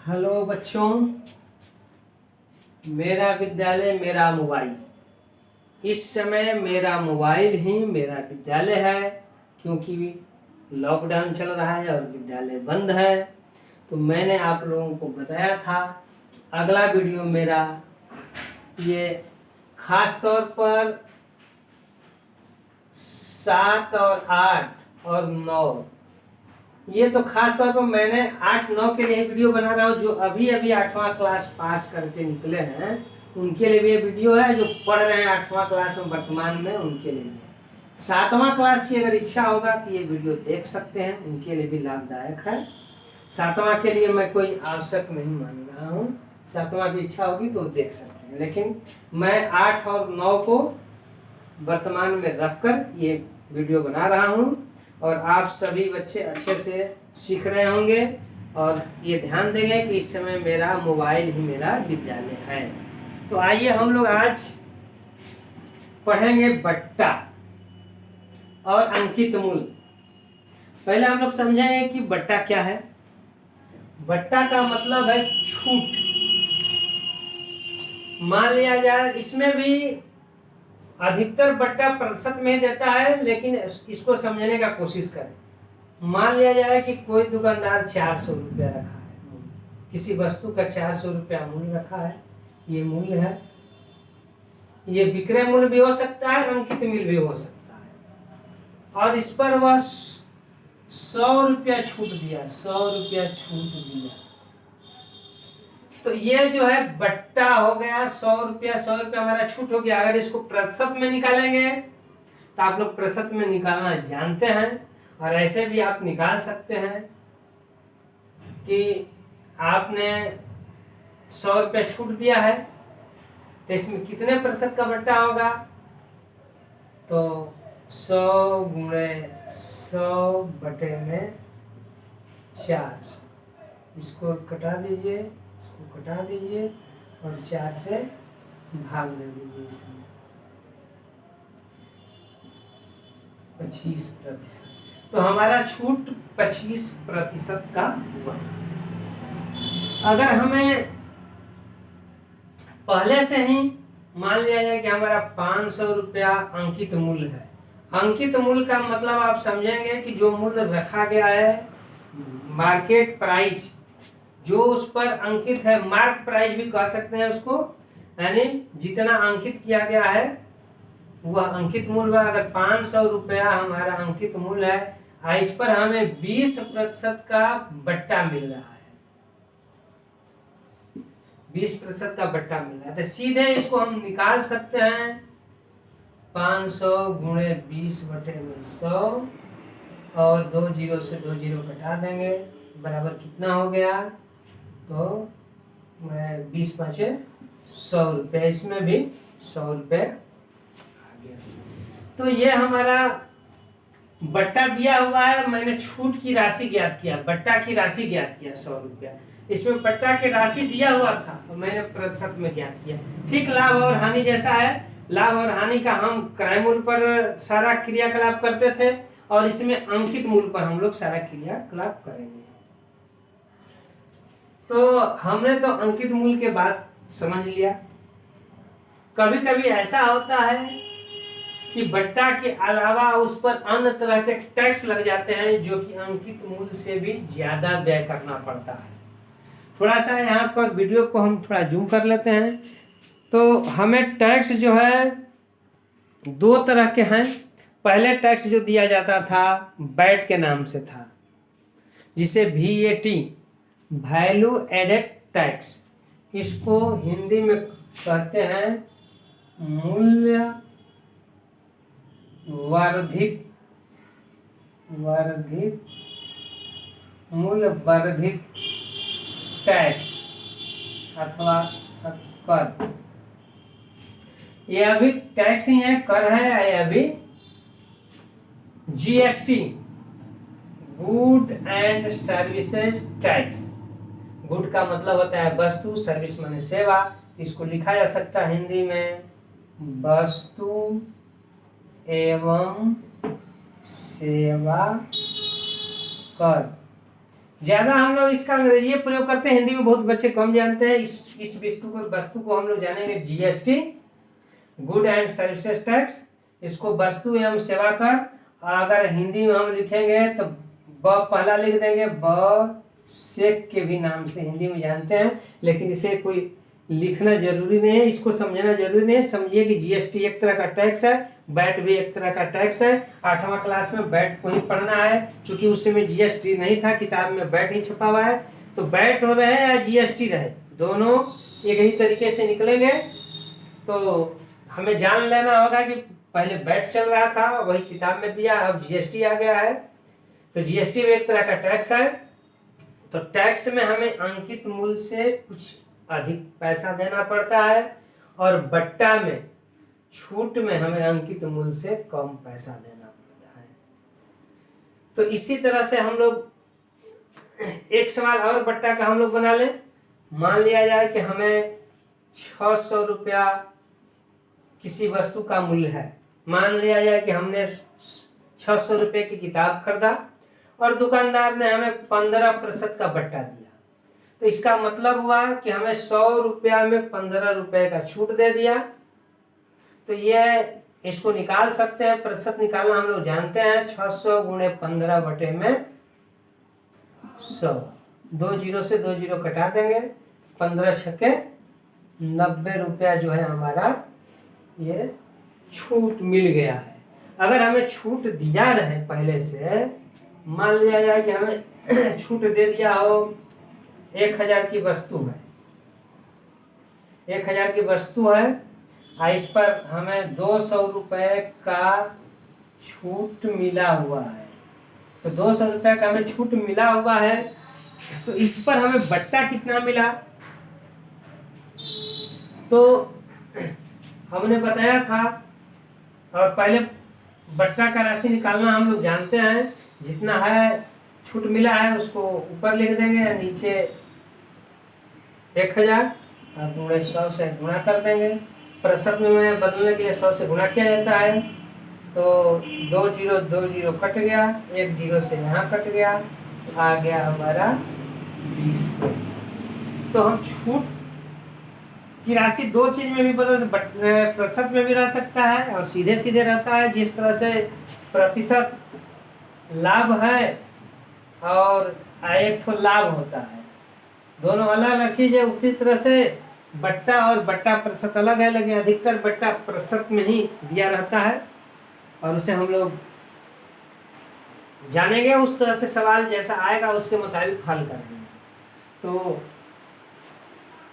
Hello बच्चों, मेरा विद्यालय मेरा मोबाइल। इस समय मेरा मोबाइल ही मेरा विद्यालय है, क्योंकि लॉकडाउन चल रहा है और विद्यालय बंद है। तो मैंने आप लोगों को बताया था अगला वीडियो मेरा ये खास तौर पर 7 और 8 और 9, ये तो खास तौर पर मैंने 8-9 के लिए वीडियो बना रहा हूँ। जो अभी अभी 8वां क्लास पास करके निकले हैं उनके लिए भी ये वीडियो है। जो पढ़ रहे हैं 8वां क्लास में वर्तमान में उनके लिए भी। 7वां क्लास की अगर इच्छा होगा तो ये वीडियो देख सकते हैं, उनके लिए भी लाभदायक है। 7वां के लिए मैं कोई आवश्यक नहीं मान रहा हूँ, 7वां की इच्छा होगी तो देख सकते हैं, लेकिन मैं 8 और 9 को वर्तमान में रखकर ये वीडियो बना रहा हूँ। और आप सभी बच्चे अच्छे से सीख रहे होंगे और ये ध्यान देंगे कि इस समय मेरा मोबाइल ही मेरा विद्यालय है। तो आइए हम लोग आज पढ़ेंगे बट्टा और अंकित मूल। पहले हम लोग समझेंगे कि बट्टा क्या है। बट्टा का मतलब है छूट। मान लिया जाए, इसमें भी अधिकतर बट्टा प्रतिशत में देता है, लेकिन इसको समझने का कोशिश करें। मान लिया जाए कि कोई दुकानदार 400 रुपया रखा है, किसी वस्तु का 400 रुपया मूल्य रखा है। ये मूल्य है, ये विक्रय मूल्य भी हो सकता है, अंकित मूल्य भी हो सकता है। और इस पर वह 100 रुपया छूट दिया, 100 रुपया छूट दिया। तो ये जो है बट्टा हो गया। 100 रुपया हमारा छूट हो गया। अगर इसको प्रतिशत में निकालेंगे तो आप लोग प्रतिशत में निकालना जानते हैं, और ऐसे भी आप निकाल सकते हैं कि आपने 100 रुपया छूट दिया है तो इसमें कितने प्रतिशत का बट्टा होगा। तो 100 गुणे 100 बटे में 400, इसको कटा दीजिए, इसको कटा दीजिए और 4 से भाग दे दीजिए। इसमें 25%। तो हमारा छूट 25% का हुआ। अगर हमें पहले से ही मान लिया जाए कि हमारा 500 रुपया अंकित मूल्य है। अंकित मूल्य का मतलब आप समझेंगे कि जो मूल्य रखा गया है, मार्केट प्राइस जो उस पर अंकित है, मार्क प्राइस भी कह सकते हैं उसको, यानी जितना अंकित किया गया है वह अंकित मूल्य है। अगर 500 रुपया हमारा अंकित मूल्य है, इस पर हमें 20% का बट्टा मिल रहा है, 20% का बट्टा मिल रहा है। तो सीधे इसको हम निकाल सकते हैं। 500 गुणे 20 बटे में 100, और 2 जीरो से 2 जीरो घटा देंगे, बराबर कितना हो गया। तो 20×5 100 रुपये, इसमें भी 100 रुपये आ गया। तो ये हमारा बट्टा दिया हुआ है। मैंने छूट की राशि ज्ञात किया, बट्टा की राशि ज्ञात किया 100 रुपया। इसमें बट्टा की राशि दिया हुआ था तो मैंने प्रतिशत में ज्ञात किया। ठीक लाभ और हानि जैसा है। लाभ और हानि का हम क्रय मूल्य पर सारा क्रियाकलाप करते थे, और इसमें अंकित मूल्य पर हम लोग सारा क्रियाकलाप करेंगे। तो हमने तो अंकित मूल्य के बात समझ लिया। कभी कभी ऐसा होता है कि बट्टा के अलावा उस पर अन्य तरह के टैक्स लग जाते हैं, जो कि अंकित मूल्य से भी ज्यादा व्यय करना पड़ता है। थोड़ा सा यहाँ पर वीडियो को हम थोड़ा जूम कर लेते हैं। तो हमें टैक्स जो है 2 तरह के हैं। पहले टैक्स जो दिया जाता था वैट के नाम से था, जिसे VAT, वैल्यू एडेड टैक्स, इसको हिंदी में कहते हैं मूल्य वर्धित मूल्य वर्धित टैक्स अथवा कर। यह भी टैक्स ही है, कर है। यह भी GST, good and services tax. Good का मतलब होता है वस्तु, सर्विस माने सेवा। इसको लिखा जा सकता है हिंदी में वस्तु एवं सेवा कर। ज्यादा हम लोग इसका अंग्रेजी प्रयोग करते हैं, हिंदी में बहुत बच्चे कम जानते हैं। इस वस्तु को हम लोग जानेंगे GST, good and services tax. इसको वस्तु एवं सेवा कर, अगर हिंदी में हम लिखेंगे तो ब पहला लिख देंगे, ब सेक के भी नाम से हिंदी में जानते हैं, लेकिन इसे कोई लिखना जरूरी नहीं है, इसको समझना जरूरी नहीं है। समझिए कि जीएसटी एक तरह का टैक्स है, वैट भी एक तरह का टैक्स है। 8वां क्लास में वैट को ही पढ़ना है, क्योंकि उस समय जीएसटी नहीं था, किताब में वैट ही छपा हुआ है। तो वैट हो रहे या जीएसटी रहे, दोनों एक ही तरीके से निकलेंगे। तो हमें जान लेना होगा कि पहले वैट चल रहा था, वही किताब में दिया, अब जीएसटी आ गया है। तो जीएसटी भी एक तरह का टैक्स है। तो टैक्स में हमें अंकित मूल्य से कुछ अधिक पैसा देना पड़ता है, और बट्टा में, छूट में हमें अंकित मूल्य से कम पैसा देना पड़ता है। तो इसी तरह से हम लोग एक सवाल और बट्टा का हम लोग बना लें। मान लिया जाए कि हमें 600 रुपया किसी वस्तु का मूल्य है। मान लिया जाए कि हमने 600 रुपये की किताब खरीदा और दुकानदार ने हमें 15% का बट्टा दिया। तो इसका मतलब हुआ कि हमें 100 रुपया में 15 रुपए का छूट दे दिया। तो ये इसको निकाल सकते हैं, प्रतिशत निकालना हम लोग जानते हैं। 600 गुणे 15 बटे में 100, 2 जीरो से 2 जीरो कटा देंगे, 15 छक्के 90 रुपया जो है हमारा ये छूट मिल गया है। अगर हमें छूट दिया रहे पहले से, मान लिया जाए कि हमें छूट दे दिया हो, 1000 की वस्तु है, 1000 की वस्तु है, इस पर हमें 200 रुपए का छूट मिला हुआ है। तो 200 रुपए का हमें छूट मिला हुआ है, तो इस पर हमें बट्टा कितना मिला, तो हमने बताया था, और पहले बट्टा का राशि निकालना हम लोग जानते हैं। जितना है छूट मिला है उसको ऊपर लिख देंगे, नीचे 1000 और गुणे 100 से गुणा कर देंगे। प्रतिशत में बदलने के लिए 100 से गुणा किया जाता है। तो 2 जीरो कट गया, 1 जीरो से यहाँ कट गया, आ गया हमारा 20%। तो हम छूट की राशि दो चीज में भी बदल, प्रतिशत में भी रह सकता है और सीधे सीधे रहता है। जिस तरह से प्रतिशत लाभ है और एक ठो लाभ होता है, दोनों अलग अलग चीज है, उसी तरह से बट्टा और बट्टा प्रतिशत अलग है, लेकिन अधिकतर बट्टा प्रतिशत में ही दिया रहता है, और उसे हम लोग जानेंगे। उस तरह से सवाल जैसा आएगा उसके मुताबिक हल करेंगे। तो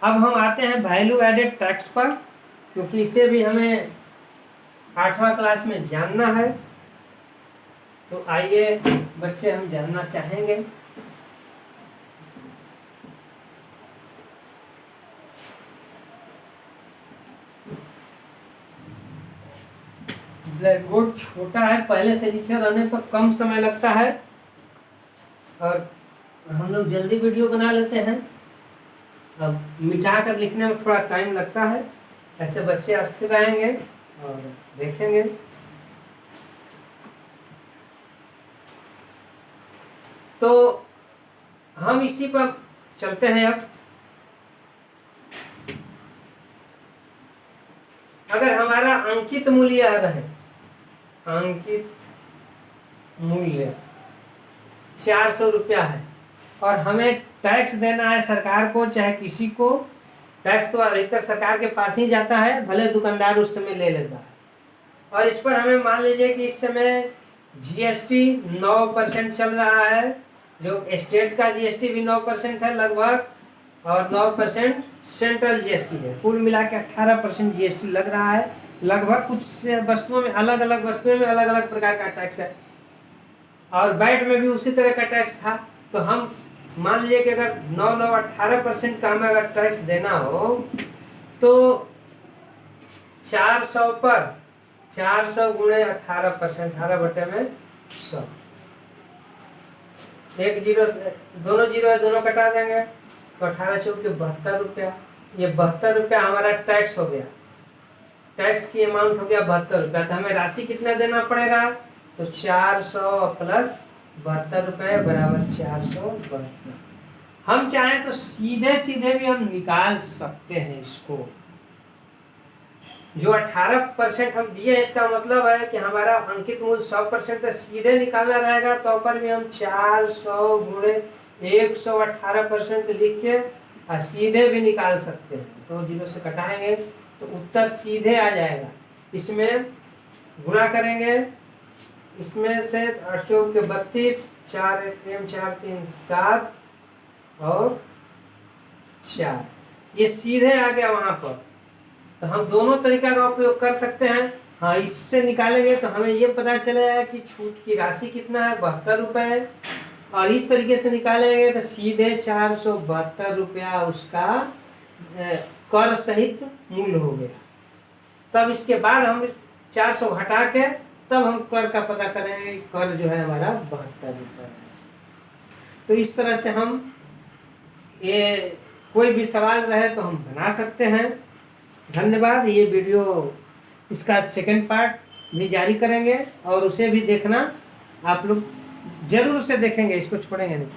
अब हम आते हैं वैल्यू एडेड टैक्स पर, क्योंकि इसे भी हमें 8वां क्लास में जानना है। तो आइए बच्चे हम जानना चाहेंगे। ब्लैक बोर्ड छोटा है, पहले से लिखे रहने पर कम समय लगता है और हम लोग जल्दी वीडियो बना लेते हैं। अब मिटा कर लिखने में थोड़ा टाइम लगता है, ऐसे बच्चे अस्थिर रहेंगे और देखेंगे। तो हम इसी पर चलते हैं। अब अगर हमारा अंकित मूल्य आ रहा है, अंकित मूल्य 400 रुपया है और हमें टैक्स देना है सरकार को, चाहे किसी को। टैक्स तो अधिकतर सरकार के पास ही जाता है, भले दुकानदार उस समय ले लेता है। और इस पर हमें मान लीजिए कि इस समय जीएसटी 9% चल रहा है, जो स्टेट का जीएसटी भी 9% है लगभग, और 9% सेंट्रल जीएसटी है। कुल मिला के 18% जीएसटी लग रहा है लगभग। कुछ वस्तुओं में अलग अलग प्रकार का टैक्स है, और वैट में भी उसी तरह का टैक्स था। तो हम मान लीजिए कि अगर 18% का हमें अगर टैक्स देना हो, तो 400 पर 400 गुणे 18%, 18 बटे में 100, 1 जीरो, दोनों जीरो है, दोनों कटा देंगे, तो 18 चौके 72 रुपया। ये 72 रुपया हमारा टैक्स हो गया, टैक्स की अमाउंट हो गया 72 रुपया। तो हमें राशि कितना देना पड़ेगा, तो 400 प्लस 72 रुपये बराबर 472। हम चाहें तो सीधे सीधे भी हम निकाल सकते हैं इसको। जो 18% हम दिए, इसका मतलब है कि हमारा अंकित मूल्य 100% है, सीधे निकालना रहेगा तो पर भी हम 400 गुणे 118% लिख के और सीधे भी निकाल सकते हैं। तो 0 से घटाएंगे तो उत्तर सीधे आ जाएगा। इसमें गुणा करेंगे, इसमें से 832, 4 1 4 3 7 और 4, ये सीधे आ गया वहां पर। तो हम दोनों तरीका का उपयोग कर सकते हैं। हाँ, इससे निकालेंगे तो हमें ये पता चलेगा कि छूट की राशि कितना है, 72 रुपये। और इस तरीके से निकालेंगे तो सीधे 472 रुपया उसका कर सहित मूल्य हो गया। तब इसके बाद हम 400 हटा के तब हम कर का पता करेंगे। कर जो है हमारा 72 रुपये है। तो इस तरह से हम ये कोई भी सवाल रहे तो हम बना सकते हैं। धन्यवाद। ये वीडियो इसका सेकंड पार्ट भी जारी करेंगे और उसे भी देखना आप लोग जरूर से देखेंगे, इसको छोड़ेंगे नहीं।